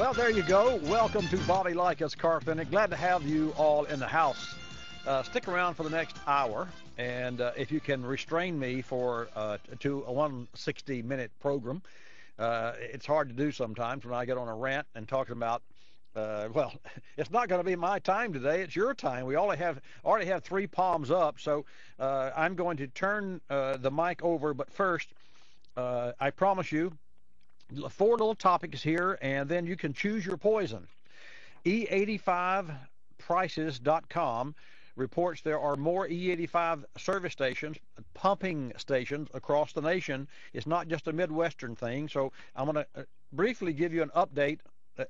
Well, there you go. Welcome to Bobby Likis Car Clinic. Glad to have you all in the house. Stick around for the next hour, and if you can restrain me to a 160-minute program, it's hard to do sometimes when I get on a rant and talking about. Well, it's not going to be my time today. It's your time. We already have three palms up, so I'm going to turn the mic over. But first, I promise you, 4 little topics here, and then you can choose your poison. E85prices.com reports there are more E85 service stations, pumping stations across the nation. It's not just a Midwestern thing. So I'm going to briefly give you an update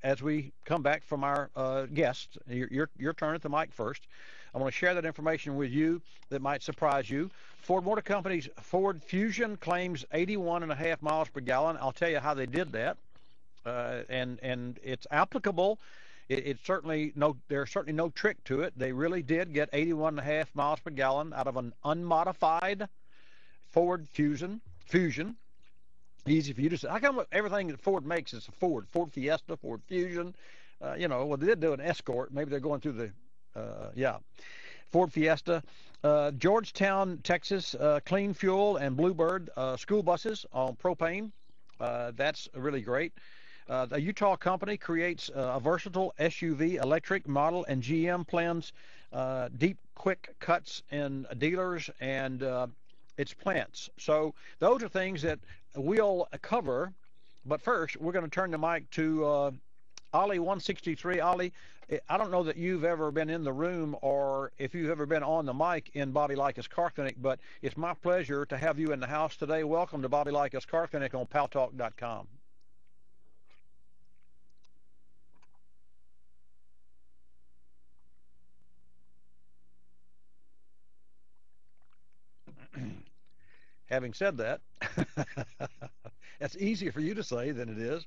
as we come back from our guests. Your turn at the mic first. I want to share that information with you that might surprise you. Ford Motor Company's Ford Fusion claims 81.5 miles per gallon. I'll tell you how they did that, and it's applicable. It's certainly there's certainly no trick to it. They really did get 81.5 miles per gallon out of an unmodified Ford Fusion. Easy for you to say. How come everything that Ford makes is a Ford Fiesta, Ford Fusion? Well, they did do an Escort. Maybe they're going through the, Ford Fiesta. Georgetown, Texas, Clean Fuel and Bluebird school buses on propane. That's really great. The Utah company creates a versatile SUV electric model, and GM plans deep, quick cuts in dealers and its plants. So those are things that we'll cover. But first, we're going to turn the mic to Ollie 163. Ollie, I don't know that you've ever been in the room or if you've ever been on the mic in Bobby Likis Car Clinic, but it's my pleasure to have you in the house today. Welcome to Bobby Likis Car Clinic on Paltalk.com. Having said that, that's easier for you to say than it is.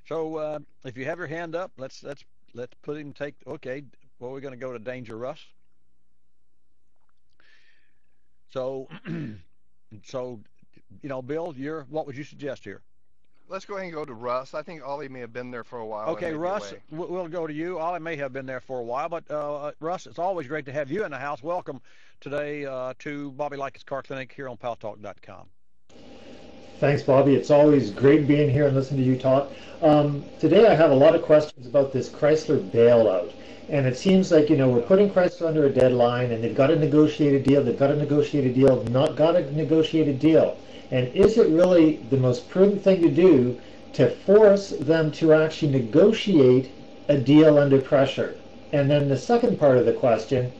So if you have your hand up, let's put him take. Okay, well, we're going to go to Danger Russ. So Bill, what would you suggest here? Let's go ahead and go to Russ. I think Ollie may have been there for a while. Okay, Russ, we'll go to you. Ollie may have been there for a while, but Russ, it's always great to have you in the house. Welcome today to Bobby Likis Car Clinic here on Paltalk.com. Thanks, Bobby. It's always great being here and listening to you talk. Today I have a lot of questions about this Chrysler bailout. And it seems like, we're putting Chrysler under a deadline, and they've got a negotiated deal, not got a negotiated deal. And is it really the most prudent thing to do to force them to actually negotiate a deal under pressure? And then the second part of the question,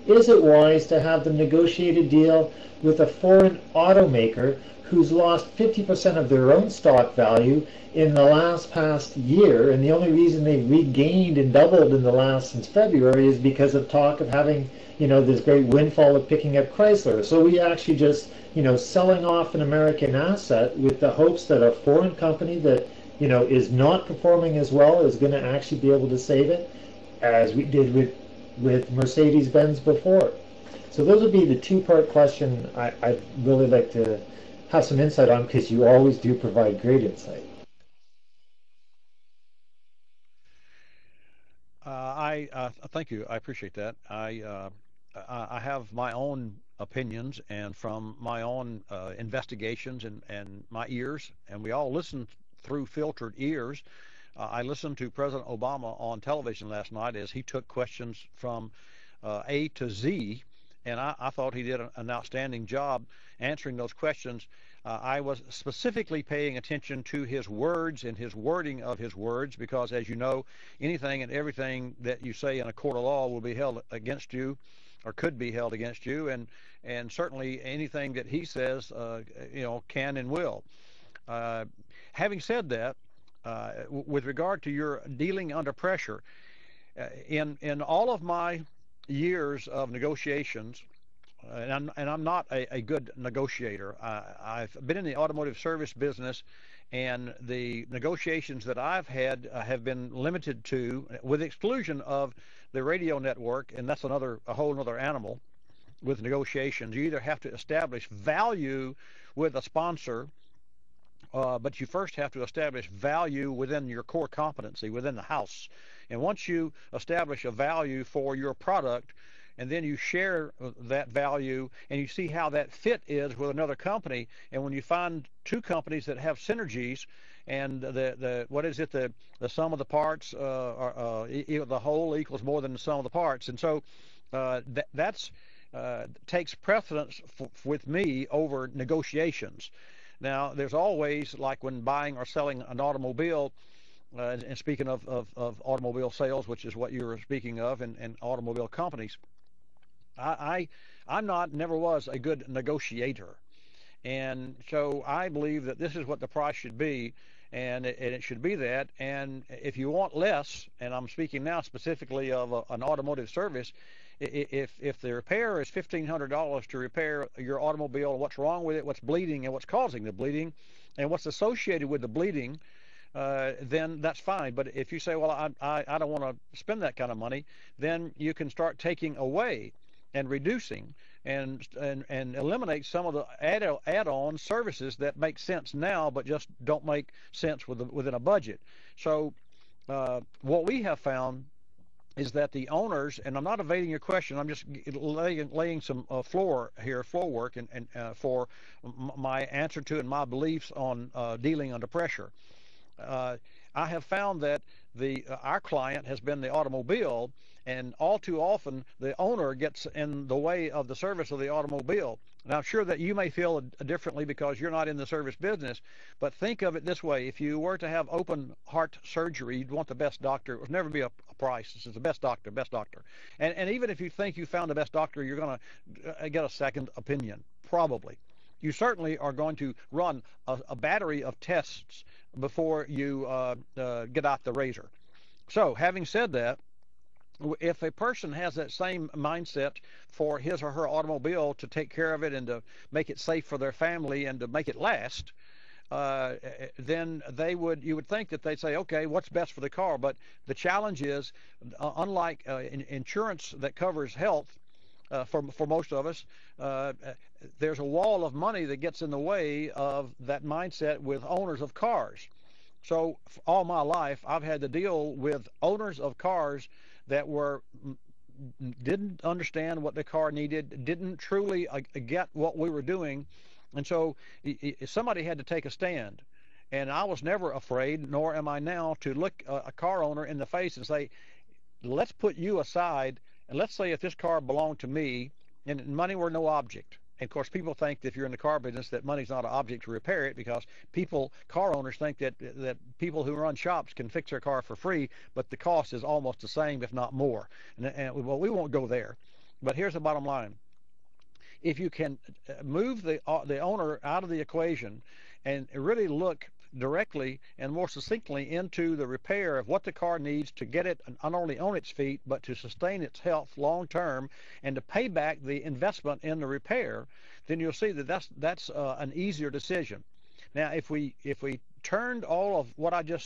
is it wise to have them negotiate a deal with a foreign automaker who's lost 50% of their own stock value in the past year, and the only reason they've regained and doubled since February is because of talk of having, this great windfall of picking up Chrysler. So we actually just, selling off an American asset with the hopes that a foreign company that, is not performing as well is going to actually be able to save it, as we did with Mercedes-Benz before. So those would be the two-part question I'd really like to have some insight on, because you always do provide great insight. Thank you. I appreciate that. I have my own opinions, and from my own investigations and my ears, and we all listen through filtered ears. I listened to President Obama on television last night as he took questions from A to Z, and I thought he did an outstanding job answering those questions. I was specifically paying attention to his words and his wording of his words, because, as you know, anything and everything that you say in a court of law will be held against you, or could be held against you, and certainly anything that he says, can and will. Having said that, with regard to your dealing under pressure, in all of my years of negotiations, and I'm not a good negotiator. I've been in the automotive service business, and the negotiations that I've had have been limited to, with the exclusion of the radio network, and that's a whole other animal with negotiations. You either have to establish value with a sponsor but you first have to establish value within your core competency within the house. And once you establish a value for your product, and then you share that value and you see how that fit is with another company, and when you find two companies that have synergies, and the what is it, the sum of the parts, the whole equals more than the sum of the parts, and so that's takes precedence with me over negotiations. Now, there's always, like when buying or selling an automobile, and speaking of automobile sales, which is what you were speaking of, and automobile companies, I'm not, never was a good negotiator. And so I believe that this is what the price should be, and it should be that. And if you want less, and I'm speaking now specifically of an automotive service, if the repair is $1,500 to repair your automobile, what's wrong with it, what's bleeding, and what's causing the bleeding, and what's associated with the bleeding, then that's fine. But if you say, well, I don't want to spend that kind of money, then you can start taking away and reducing and eliminate some of the add-on services that make sense now but just don't make sense within a budget. So what we have found is that the owners, and I'm not evading your question, I'm just laying some floor work, and for my answer to and my beliefs on dealing under pressure. I have found that our client has been the automobile, and all too often the owner gets in the way of the service of the automobile. Now, I'm sure that you may feel differently because you're not in the service business, but think of it this way. If you were to have open heart surgery, you'd want the best doctor. It would never be a price. This is the best doctor, best doctor. And even if you think you found the best doctor, you're going to get a second opinion, probably. You certainly are going to run a battery of tests before you get out the razor. So, having said that, if a person has that same mindset for his or her automobile, to take care of it and to make it safe for their family and to make it last, then you would think that they'd say, okay, what's best for the car? But the challenge is, unlike insurance that covers health, for most of us, there's a wall of money that gets in the way of that mindset with owners of cars. So all my life, I've had to deal with owners of cars that didn't understand what the car needed, didn't truly get what we were doing, and so somebody had to take a stand. And I was never afraid, nor am I now, to look a car owner in the face and say, let's put you aside, and let's say if this car belonged to me and money were no object. And of course, people think that if you're in the car business that money's not an object to repair it, because car owners think that people who run shops can fix their car for free, but the cost is almost the same, if not more. And well, we won't go there. But here's the bottom line. If you can move the owner out of the equation and really look directly and more succinctly into the repair of what the car needs to get it not only on its feet, but to sustain its health long term and to pay back the investment in the repair, then you'll see that that's an easier decision. Now, if we turned all of what I just